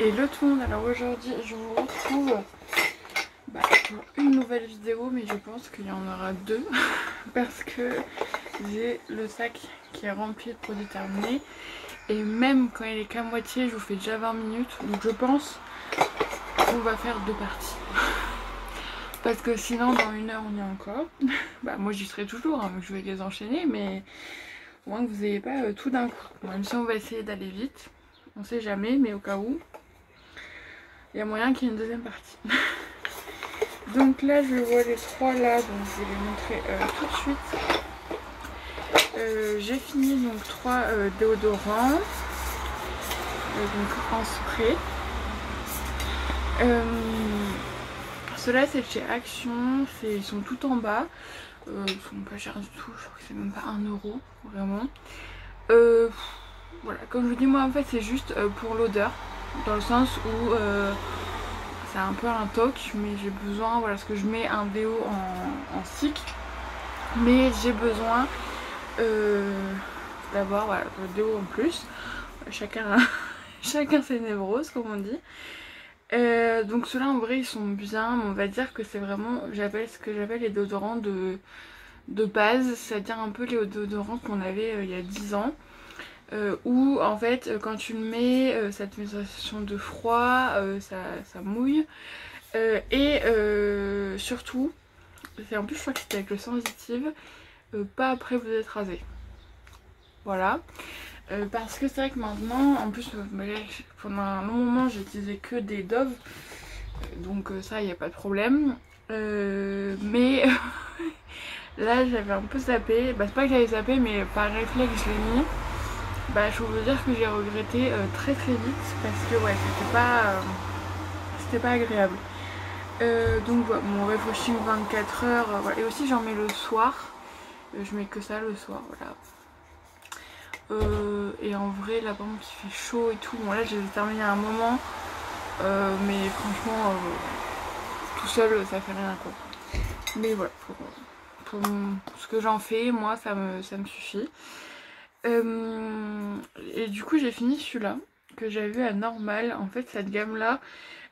Hello tout le monde, alors aujourd'hui je vous retrouve pour une nouvelle vidéo, mais je pense qu'il y en aura deux parce que j'ai le sac qui est rempli de produits terminés et même quand il est qu'à moitié je vous fais déjà 20 minutes, donc je pense qu'on va faire deux parties parce que sinon dans une heure on y est encore. Moi j'y serai toujours, hein, je vais les enchaîner, mais au moins que vous n'ayez pas tout d'un coup, même si on va essayer d'aller vite, on sait jamais, mais au cas où il y a moyen qu'il y ait une deuxième partie. Donc là je vois les trois là, donc je vais les montrer tout de suite. J'ai fini donc 3 déodorants donc en spray. Ceux-là c'est de chez Action, ils sont tout en bas, ils sont pas chers du tout, je crois que c'est même pas 1 euro vraiment. Voilà, comme je vous dis, moi en fait c'est juste pour l'odeur, dans le sens où c'est un peu un toc, mais j'ai besoin, voilà, parce que je mets un déo en stick, mais j'ai besoin d'avoir voilà, le déo en plus. Chacun ses névroses, comme on dit. Donc ceux-là en vrai ils sont bien, mais on va dire que c'est vraiment, ce que j'appelle les déodorants de base, c'est-à-dire un peu les déodorants qu'on avait il y a 10 ans. Où en fait quand tu le mets ça te met une sensation de froid, ça mouille et surtout en plus je crois que c'était avec le sensitive, pas après vous êtes rasé, voilà. Parce que c'est vrai que maintenant en plus pendant un long moment j'ai utilisé que des Dove, donc ça il n'y a pas de problème, mais là j'avais un peu zappé, c'est pas que j'avais zappé mais par réflexe je l'ai mis. Je peux vous dire que j'ai regretté très vite parce que ouais c'était pas agréable. Donc voilà, mon refreshing 24 heures, voilà. Et aussi j'en mets le soir, je mets que ça le soir, voilà. Et en vrai là par exemple il fait chaud et tout, bon là j'ai terminé à un moment, mais franchement tout seul ça fait rien quoi. Mais voilà, pour ce que j'en fais, moi ça me suffit. Et du coup j'ai fini celui-là que j'avais vu à Normal. En fait cette gamme là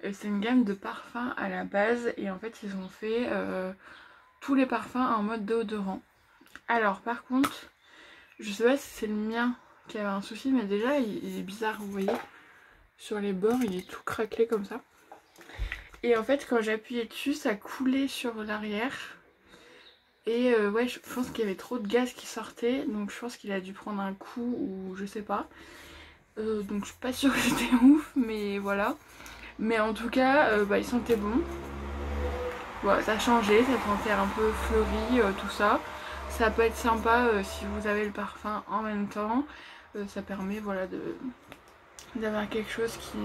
c'est une gamme de parfums à la base, et en fait ils ont fait tous les parfums en mode déodorant. Alors par contre je sais pas si c'est le mien qui avait un souci, mais déjà il est bizarre, vous voyez sur les bords il est tout craquelé comme ça, et en fait quand j'appuyais dessus ça coulait sur l'arrière. Et ouais, je pense qu'il y avait trop de gaz qui sortait, donc je pense qu'il a dû prendre un coup ou je sais pas. Donc je suis pas sûre que c'était ouf, mais voilà. Mais en tout cas, il sentait bon. Voilà, ça a changé, ça sentait un peu fleuri, tout ça. Ça peut être sympa si vous avez le parfum en même temps. Ça permet voilà d'avoir quelque chose qui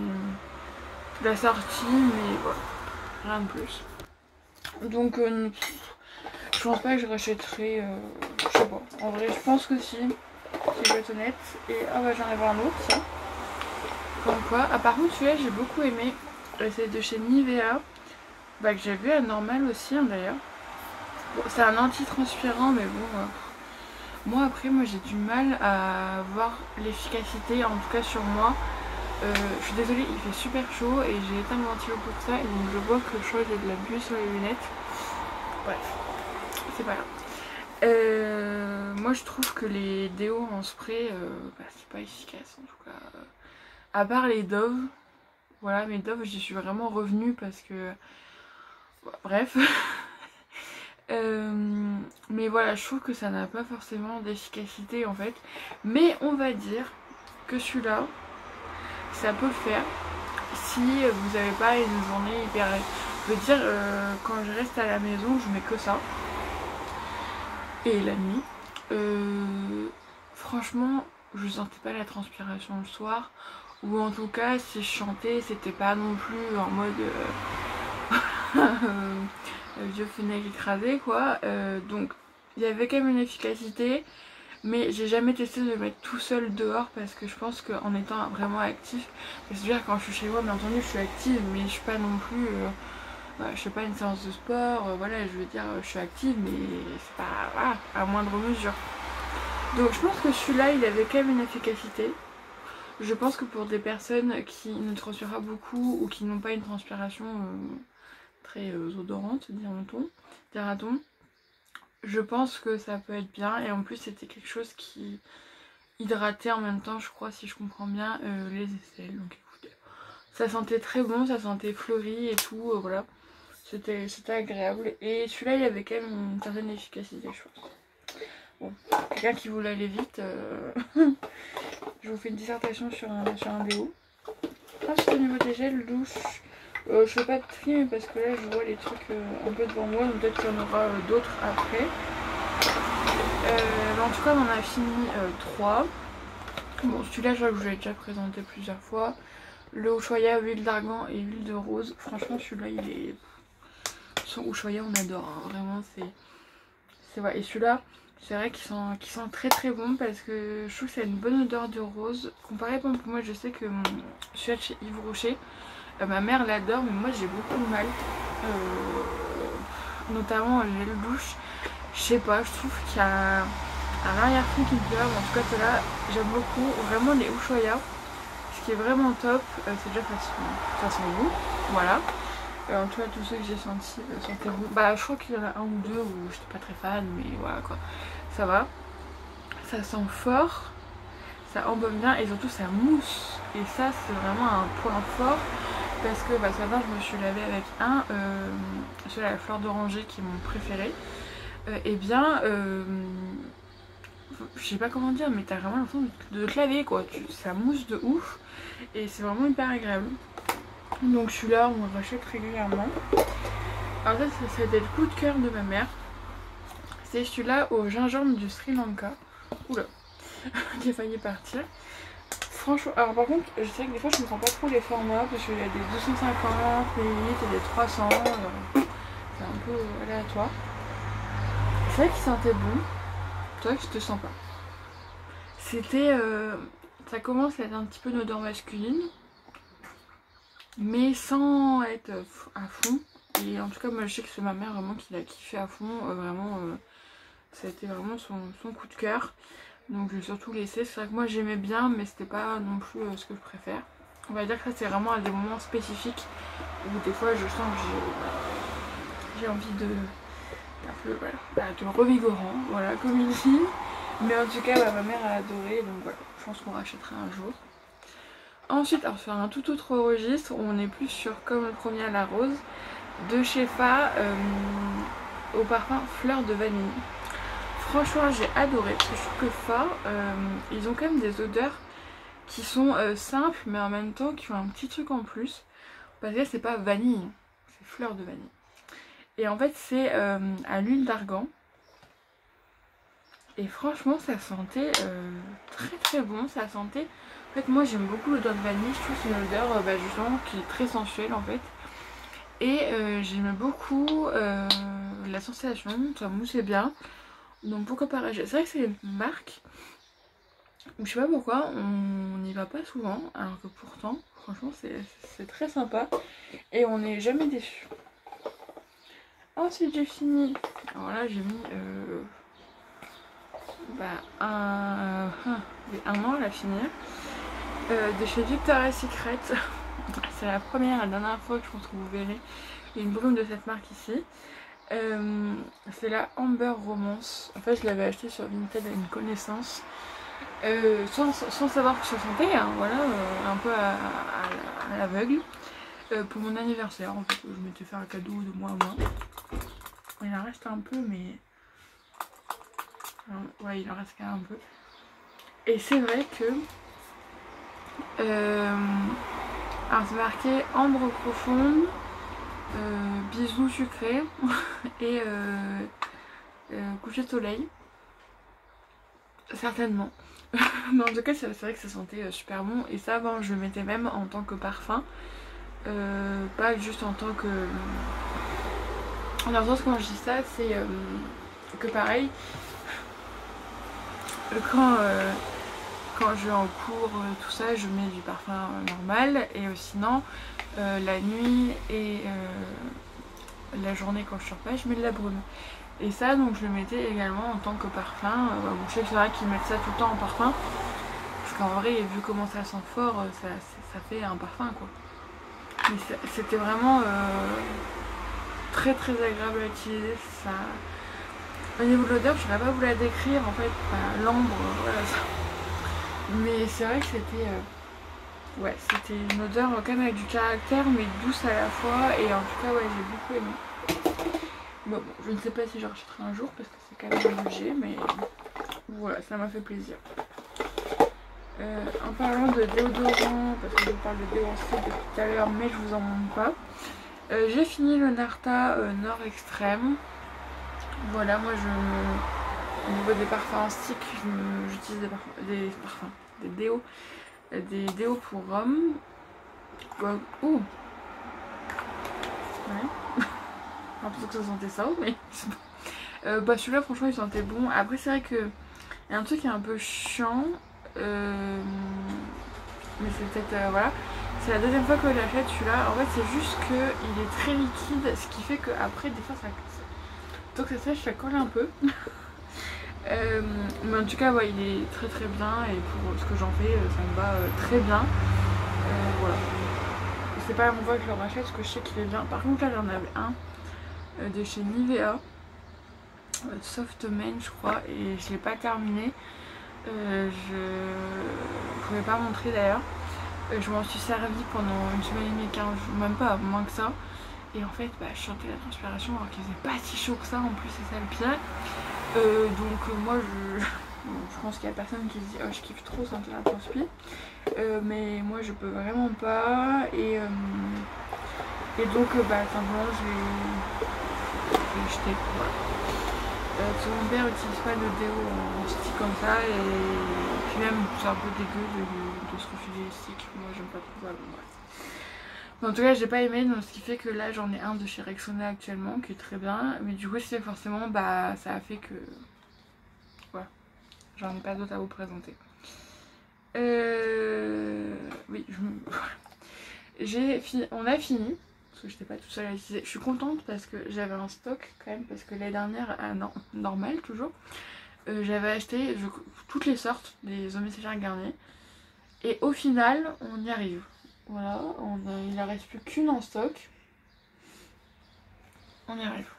l'a sorti, mais voilà, rien de plus. Donc je pense pas que je rachèterai, je sais pas. En vrai, je pense que si je vais être honnête. Et ah bah j'en avais un autre, ça. Comme quoi. Ah par contre celui-là j'ai beaucoup aimé. C'est de chez Nivea. Que j'ai vu à Normal aussi hein, d'ailleurs. Bon, c'est un anti-transpirant, mais bon. Moi après, j'ai du mal à voir l'efficacité, en tout cas sur moi. Je suis désolée, il fait super chaud et j'ai éteint le ventilo pour ça. Et donc je vois que je crois que j'ai de la buée sur les lunettes. Bref, c'est pas grave. Moi je trouve que les déos en spray c'est pas efficace en tout cas, à part les Dove. Voilà, mes Dove j'y suis vraiment revenue parce que bref. Mais voilà, je trouve que ça n'a pas forcément d'efficacité en fait, mais on va dire que celui-là ça peut le faire si vous n'avez pas une journée hyper, je veux dire quand je reste à la maison je mets que ça, et la nuit franchement je sentais pas la transpiration le soir, ou en tout cas si je chantais c'était pas non plus en mode vieux fenêtre écrasé quoi, donc il y avait quand même une efficacité, mais j'ai jamais testé de le mettre tout seul dehors parce que je pense qu'en étant vraiment actif, c'est-à-dire quand je suis chez moi bien entendu je suis active, mais je suis pas non plus je fais pas une séance de sport, voilà, je veux dire je suis active mais c'est pas à moindre mesure. Donc je pense que celui-là il avait quand même une efficacité. Je pense que pour des personnes qui ne transpirent pas beaucoup ou qui n'ont pas une transpiration très odorante, dira-t-on, je pense que ça peut être bien. Et en plus c'était quelque chose qui hydratait en même temps, je crois, si je comprends bien, les aisselles. Donc écoutez, ça sentait très bon, ça sentait fleuri et tout, voilà. C'était agréable. Et celui-là il avait quand même une certaine efficacité, je pense. Bon, quelqu'un qui voulait aller vite, je vous fais une dissertation sur un déo. Ensuite au niveau des gels douche, je fais pas de tri mais parce que là je vois les trucs un peu devant moi, donc peut-être qu'il y en aura d'autres après. Mais en tout cas on en a fini 3. Bon celui-là je vois que je vous l'ai déjà présenté plusieurs fois. Le Ushuaïa, huile d'argan et huile de rose. Franchement celui-là il est... Son Ushuaïa on adore, hein. Vraiment c'est vrai. Et celui-là c'est vrai qu'il sent très très bon parce que je trouve que ça a une bonne odeur de rose. Comparé pour moi je sais que celui-là de chez Yves Rocher, ma mère l'adore mais moi j'ai beaucoup de mal. Notamment le gel douche. Je sais pas, je trouve qu'il y a un arrière-fond qui me plaît. En tout cas ceux-là j'aime beaucoup. Vraiment les Ushuaïa. Ce qui est vraiment top, c'est déjà ça sent bon. Voilà. En tout cas tous ceux que j'ai sentis sentaient bon. Bah je crois qu'il y en a un ou deux où j'étais pas très fan mais voilà quoi. Ça va. Ça sent fort. Ça embaume bien et surtout ça mousse. Et ça c'est vraiment un point fort. Parce que ce matin je me suis lavée avec celui à la fleur d'oranger qui est mon préféré. Et bien je sais pas comment dire mais t'as vraiment l'impression de te laver quoi. Ça mousse de ouf. Et c'est vraiment hyper agréable. Donc celui-là on le rachète régulièrement. Alors ça c'était le coup de cœur de ma mère. C'est celui-là au gingembre du Sri Lanka. Oula, j'ai failli partir. Franchement, alors par contre je sais que des fois je me sens pas trop les formats parce qu'il y a des 250 ml et des 300. C'est un peu aléatoire. C'est vrai qu'il sentait bon. C'est vrai que je te sens pas. C'était... ça commence à être un petit peu une odeur masculine. Mais sans être à fond. Et en tout cas moi je sais que c'est ma mère vraiment qui l'a kiffé à fond. Ça a été vraiment son coup de cœur. Donc je vais surtout laisser. C'est vrai que moi j'aimais bien mais c'était pas non plus ce que je préfère. On va dire que ça c'est vraiment à des moments spécifiques où des fois je sens que j'ai envie de revigorant, voilà, comme il dit. Mais en tout cas ma mère a adoré donc voilà, je pense qu'on rachètera un jour. Ensuite, alors sur un tout autre registre, on est plus sur Comme le premier à la rose, de chez Fa, au parfum fleur de vanille. Franchement j'ai adoré, parce que je trouve que Fa, ils ont quand même des odeurs qui sont simples, mais en même temps qui ont un petit truc en plus. Parce que là c'est pas vanille, c'est fleur de vanille. Et en fait c'est à l'huile d'argan. Et franchement ça sentait très très bon, ça sentait... En fait moi j'aime beaucoup l'odeur de vanille, je trouve que c'est une odeur justement qui est très sensuelle en fait. Et j'aimais beaucoup la sensation, ça moussait bien. Donc pourquoi pas, c'est vrai que c'est une marque, je sais pas pourquoi, on n'y va pas souvent, alors que pourtant, franchement c'est très sympa. Et on n'est jamais déçu. Ensuite j'ai fini, alors là j'ai mis un an à la finir. De chez Victoria's Secret. C'est la première et la dernière fois que je pense que vous verrez une brume de cette marque ici. C'est la Amber Romance. En fait je l'avais acheté sur Vinted à une connaissance. Sans savoir que ça sentait, hein, voilà, un peu à l'aveugle. Pour mon anniversaire en fait, je m'étais fait un cadeau de moi à moi. Il en reste un peu mais... ouais il en reste quand même un peu. Et c'est vrai que... alors c'est marqué ambre profonde, bisous sucrés et coucher de soleil. Certainement. Mais en tout cas c'est vrai que ça sentait super bon. Et ça avant je le mettais même en tant que parfum. Pas juste en tant que... Alors quand je dis ça c'est que pareil quand je vais en cours, tout ça, je mets du parfum normal. Et sinon, la nuit et la journée quand je sors pas, je mets de la brume. Et ça, donc je le mettais également en tant que parfum. Bon, je sais que c'est vrai qu'ils mettent ça tout le temps en parfum. Parce qu'en vrai, vu comment ça sent fort, ça fait un parfum quoi. Mais c'était vraiment très très agréable à utiliser. Ça... Au niveau de l'odeur, je ne saurais pas vous la décrire en fait, enfin, l'ambre, voilà ça. Mais c'est vrai que c'était ouais, c'était une odeur quand même avec du caractère mais douce à la fois et en tout cas ouais j'ai beaucoup aimé. Bon, je ne sais pas si je rachèterai un jour parce que c'est quand même un budget mais voilà, ça m'a fait plaisir. En parlant de déodorant, parce que je vous parle de déodorant depuis tout à l'heure mais je vous en montre pas. J'ai fini le Narta Nord Extrême. Voilà, moi au niveau des parfums en stick, j'utilise des déos pour homme. Ouh. Ouais. J'ai l'impression que ça sentait ça, mais bah celui-là franchement il sentait bon. Après c'est vrai que il y a un truc qui est un peu chiant. Mais c'est peut-être voilà. C'est la deuxième fois que j'achète celui-là. En fait c'est juste qu'il est très liquide, ce qui fait qu'après des fois ça. Donc ça sèche, ça colle un peu. Mais en tout cas ouais, il est très très bien et pour ce que j'en fais ça me va très bien. Voilà. C'est pas la première fois que je le rachète parce que je sais qu'il est bien. Par contre là j'en avais un de chez Nivea. Soft Man je crois et je l'ai pas terminé. Je pouvais pas montrer d'ailleurs. Je m'en suis servi pendant une semaine et demie, 15 jours, même pas, moins que ça. Et en fait, bah, je sentais la transpiration alors qu'il faisait pas si chaud que ça, en plus c'est ça le pire. Donc moi je pense qu'il y a personne qui se dit oh je kiffe trop sentir la transpi. Mais moi je peux vraiment pas. Et donc bah simplement je l'ai jeté. Voilà. Parce que mon père n'utilise pas de déo en stick comme ça et puis même c'est un peu dégueu de se refiler les sticks. Moi j'aime pas trop ça. Bon, ouais. En tout cas j'ai pas aimé, donc ce qui fait que là j'en ai un de chez Rexona actuellement qui est très bien, mais du coup c'est forcément bah ça a fait que voilà, j'en ai pas d'autres à vous présenter. Oui, on a fini parce que j'étais pas toute seule à l'utiliser. Je suis contente parce que j'avais un stock quand même, parce que l'année dernière normal toujours j'avais acheté toutes les sortes des eaux messagères Garnier et au final on y arrive. Voilà, il ne reste plus qu'une en stock. On y arrive.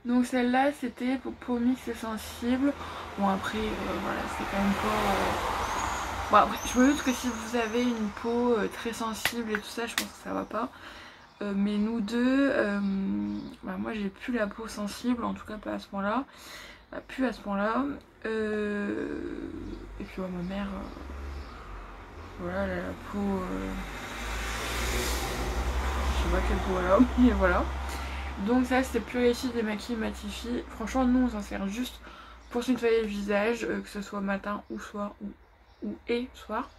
Donc celle-là, c'était pour peau mixte et sensible. Bon après, voilà, c'est quand même pas... Bon après, je me doute que si vous avez une peau très sensible et tout ça, je pense que ça va pas. Mais nous deux, bah, moi j'ai plus la peau sensible, en tout cas pas à ce point-là. Plus à ce point-là. Et puis ouais, ma mère, voilà, elle a la peau... je sais pas quelle peau elle a, mais voilà. Donc ça c'était Purifie, Démaquille, Matifie. Franchement nous on s'en sert juste pour se nettoyer le visage, que ce soit matin ou soir et soir.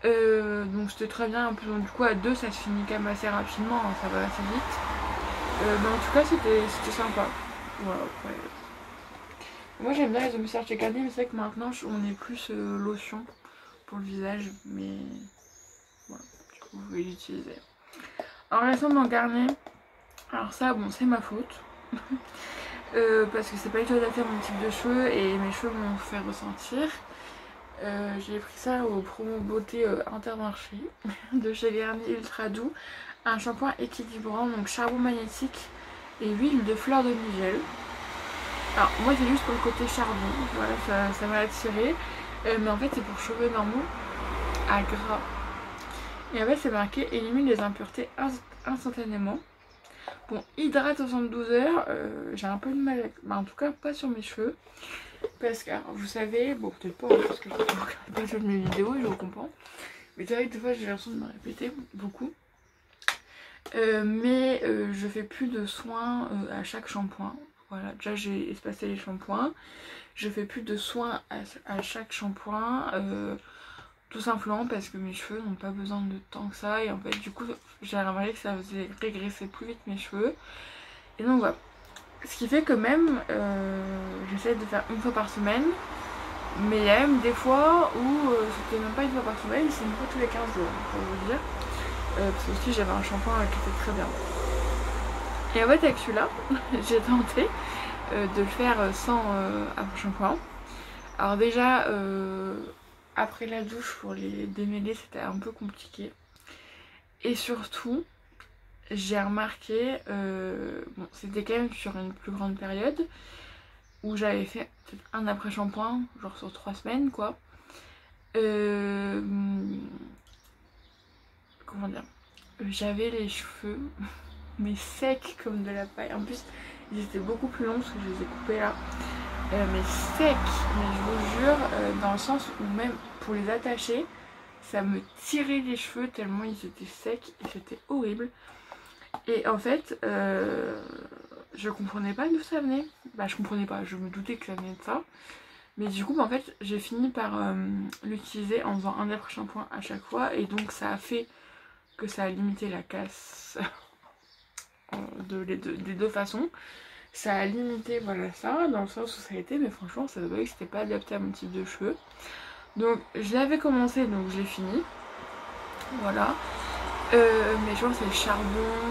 Donc c'était très bien, donc, du coup à deux ça se finit quand même assez rapidement, hein, ça va assez vite. Mais en tout cas c'était sympa. Voilà, après. Moi j'aime bien les eaux messagères chez Garnier, mais c'est vrai que maintenant on est plus lotion pour le visage, mais voilà, du coup vous pouvez l'utiliser. Alors restant dans Garnier, alors ça bon c'est ma faute. Parce que c'est pas du tout adapté à mon type de cheveux et mes cheveux m'ont fait ressentir. J'ai pris ça au promo beauté Intermarché de chez Garnier Ultra Doux. Un shampoing équilibrant, donc charbon magnétique et huile de fleur de nigel. Alors moi c'est juste pour le côté charbon, voilà, ça m'a attiré. Mais en fait c'est pour cheveux normaux à gras. Et en fait c'est marqué élimine les impuretés instantanément. Bon, hydrate 72 heures, j'ai un peu de mal avec... Bah, en tout cas pas sur mes cheveux. Parce que, alors, vous savez, bon peut-être pas parce que je regarde pas sur mes vidéos et je vous comprends. Mais c'est vrai que des fois j'ai l'impression de me répéter beaucoup. Mais je fais plus de soins à chaque shampoing. Voilà, déjà j'ai espacé les shampoings. Je fais plus de soins à chaque shampoing. Tout simplement parce que mes cheveux n'ont pas besoin de temps que ça. Et en fait du coup j'ai remarqué que ça faisait régresser plus vite mes cheveux. Et donc voilà. Ce qui fait que même j'essaie de faire une fois par semaine. Mais il y a même des fois où c'était même pas une fois par semaine, c'est une fois tous les 15 jours pour vous dire. Parce que aussi j'avais un shampoing qui était très bien. Et en fait avec celui-là, j'ai tenté de le faire sans avant-shampoing. Alors déjà, après la douche pour les démêler c'était un peu compliqué. Et surtout j'ai remarqué, bon c'était quand même sur une plus grande période où j'avais fait peut-être un après shampoing, genre sur 3 semaines quoi. Comment dire, j'avais les cheveux mais secs comme de la paille. En plus ils étaient beaucoup plus longs parce que je les ai coupés là. Mais secs, mais je vous jure, dans le sens où même pour les attacher, ça me tirait les cheveux tellement ils étaient secs et c'était horrible. Et en fait, je comprenais pas d'où ça venait. Bah je comprenais pas, je me doutais que ça venait de ça. Mais du coup, en fait, j'ai fini par l'utiliser en faisant un après-shampoing à chaque fois. Et donc ça a fait que ça a limité la casse des deux façons. Ça a limité voilà ça, dans le sens où ça a été, mais franchement ça veut pas dire que c'était pas adapté à mon type de cheveux. Donc je l'avais commencé, donc j'ai fini. Voilà. Mais je pense que c'est le charbon,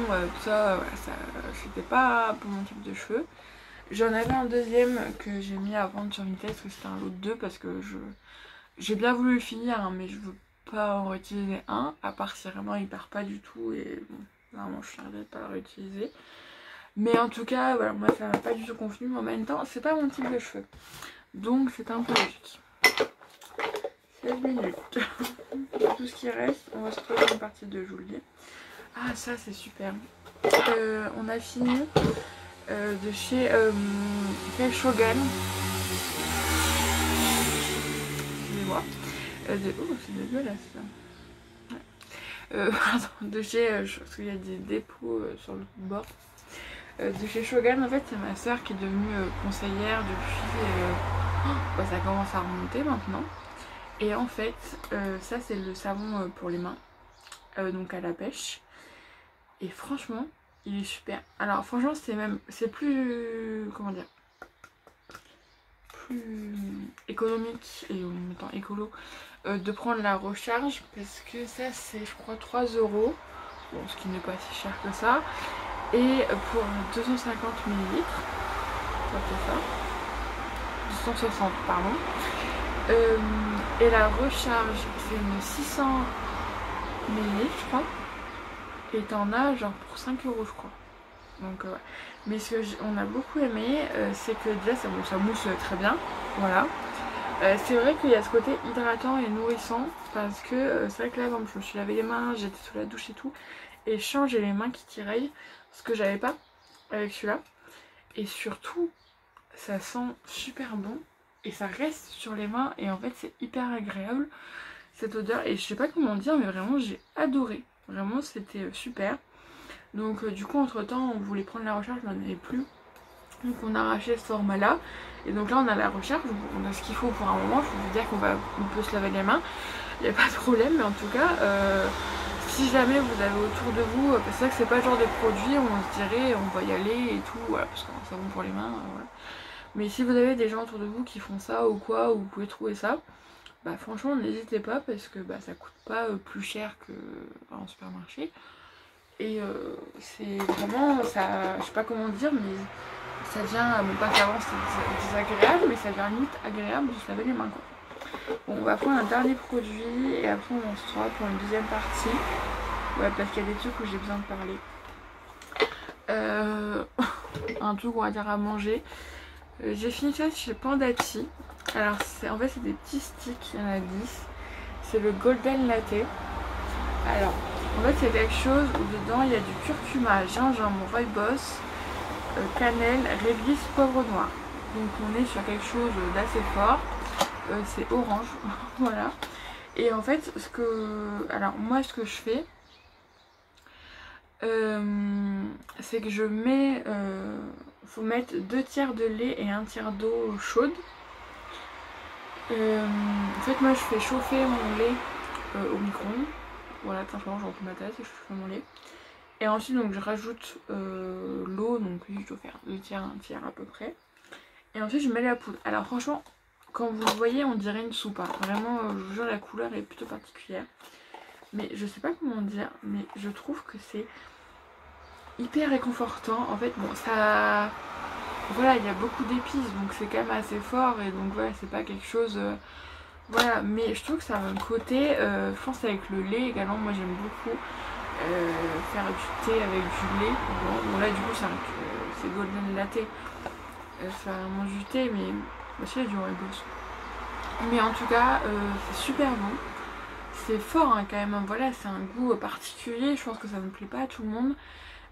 tout ça, voilà, ça c'était pas pour mon type de cheveux. J'en avais un deuxième que j'ai mis à vendre sur Vinted parce que c'était un lot de 2 parce que j'ai bien voulu le finir hein, mais je veux pas en réutiliser un, à part si vraiment il part pas du tout et bon, vraiment je suis ravie de pas le réutiliser. Mais en tout cas, voilà, moi ça m'a pas du tout convenu, mais en même temps, c'est pas mon type de cheveux. Donc c'est un peu logique. 16 minutes. Tout ce qui reste, on va se retrouver dans une partie de je vous le dis. Ah ça c'est super. On a fini de chez Kel Shogun. Excusez-moi. Oh c'est dégueulasse ça. Ouais. Pardon, de chez... je pense qu'il y a des dépôts sur le bord. De chez Shogun, en fait c'est ma soeur qui est devenue conseillère depuis, bah, ça commence à remonter maintenant. Et en fait ça c'est le savon pour les mains, donc à la pêche. Et franchement il est super. Alors franchement c'est plus, comment dire, plus économique et en même temps écolo de prendre la recharge parce que ça c'est je crois 3 €, bon ce qui n'est pas si cher que ça. Et pour 250 ml, ça fait ça, 260 pardon, et la recharge c'est une 600 ml je crois, et t'en as genre pour 5 € je crois. Donc ouais. Mais ce qu'on a beaucoup aimé c'est que déjà ça mousse très bien, voilà. C'est vrai qu'il y a ce côté hydratant et nourrissant parce que c'est vrai que là quand je me suis lavé les mains, j'étais sous la douche et tout, et j'ai les mains qui tiraillent, ce que j'avais pas avec celui-là. Et surtout ça sent super bon et ça reste sur les mains et en fait c'est hyper agréable cette odeur. Et je sais pas comment dire mais vraiment j'ai adoré, vraiment c'était super. Donc du coup entre temps on voulait prendre la recharge, on n'en avait plus, donc on a arraché ce format là. Et donc là on a la recharge, on a ce qu'il faut pour un moment. Je peux vous dire qu'on peut se laver les mains, il n'y a pas de problème. Mais en tout cas si jamais vous avez autour de vous, parce que c'est vrai que c'est pas le genre de produit où on se dirait on va y aller et tout, voilà, parce que c'est bon pour les mains, voilà. Mais si vous avez des gens autour de vous qui font ça ou quoi, ou vous pouvez trouver ça, bah franchement n'hésitez pas parce que bah, ça coûte pas plus cher qu'en supermarché. Et c'est vraiment, ça, je sais pas comment dire, mais ça devient, bon pas qu'avant c'était désagréable, mais ça devient limite agréable de se laver les mains quoi. Bon, on va prendre un dernier produit et après on se retrouvera pour une deuxième partie. Ouais, parce qu'il y a des trucs où j'ai besoin de parler. Un truc on va dire à manger. J'ai fini ça chez Pandati. Alors en fait c'est des petits sticks, il y en a 10. C'est le Golden Latte. Alors en fait c'est quelque chose où dedans il y a du curcuma, gingembre, rooibos, cannelle, réglisse, poivre noir. Donc on est sur quelque chose d'assez fort. C'est orange, voilà. Et en fait alors moi ce que je fais c'est que je mets, faut mettre 2 tiers de lait et 1 tiers d'eau chaude. En fait moi je fais chauffer mon lait au micro-ondes. Voilà, tout simplement je remplis ma tasse et je chauffe mon lait. Et ensuite donc je rajoute l'eau, donc je dois faire 2 tiers, 1 tiers à peu près. Et ensuite je mets la poudre. Alors franchement quand vous le voyez on dirait une soupe, hein. Vraiment je vous jure la couleur est plutôt particulière. Mais je sais pas comment dire, mais je trouve que c'est hyper réconfortant. En fait bon ça, voilà il y a beaucoup d'épices donc c'est quand même assez fort. Et donc voilà c'est pas quelque chose Voilà, mais je trouve que ça a un côté, je pense avec le lait également, moi j'aime beaucoup faire du thé avec du lait. Bon là du coup c'est golden latte, c'est vraiment du thé, mais c'est du rooibos. Mais en tout cas, c'est super bon. C'est fort hein, quand même, hein. Voilà, c'est un goût particulier, je pense que ça ne plaît pas à tout le monde.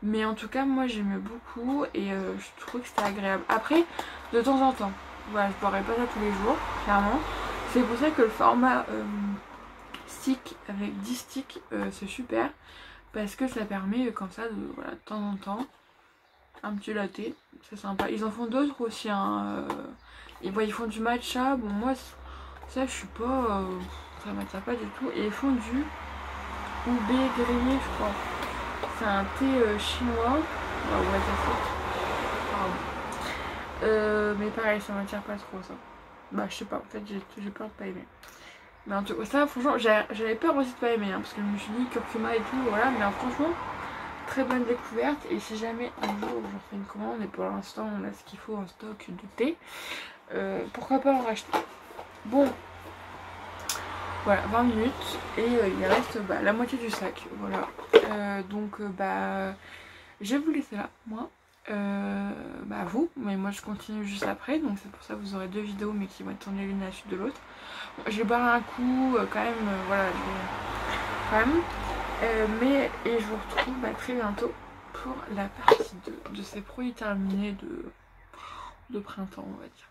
Mais en tout cas, moi j'aimais beaucoup et je trouve que c'était agréable. Après, de temps en temps, voilà, je boirais pas ça tous les jours, clairement. C'est pour ça que le format stick avec 10 sticks, c'est super. Parce que ça permet comme ça, voilà, de temps en temps, un petit latte, c'est sympa. Ils en font d'autres aussi, hein. Ils font du matcha, bon moi, ça je suis pas... ça m'attire pas du tout. Et ils font du oubé grillé, je crois. C'est un thé chinois. Ah ouais, mais pareil, ça m'attire pas trop ça. Bah, je sais pas, en fait, j'ai peur de pas aimer. Mais en tout cas, ça, franchement, j'avais peur aussi de pas aimer, hein, parce que je me suis dit curcuma et tout, voilà. Mais franchement, très bonne découverte. Et si jamais un jour je refais une commande, et pour l'instant, on a ce qu'il faut en stock de thé, pourquoi pas en racheter. Bon, voilà, 20 minutes et il reste la moitié du sac, voilà. Donc je vais vous laisser là, moi. Vous, mais moi je continue juste après, donc c'est pour ça que vous aurez deux vidéos mais qui vont être tournées l'une à la suite de l'autre. Bon, je vais boire un coup quand même, voilà, je vais quand même. Et je vous retrouve très bientôt pour la partie 2 de ces produits terminés de printemps, on va dire.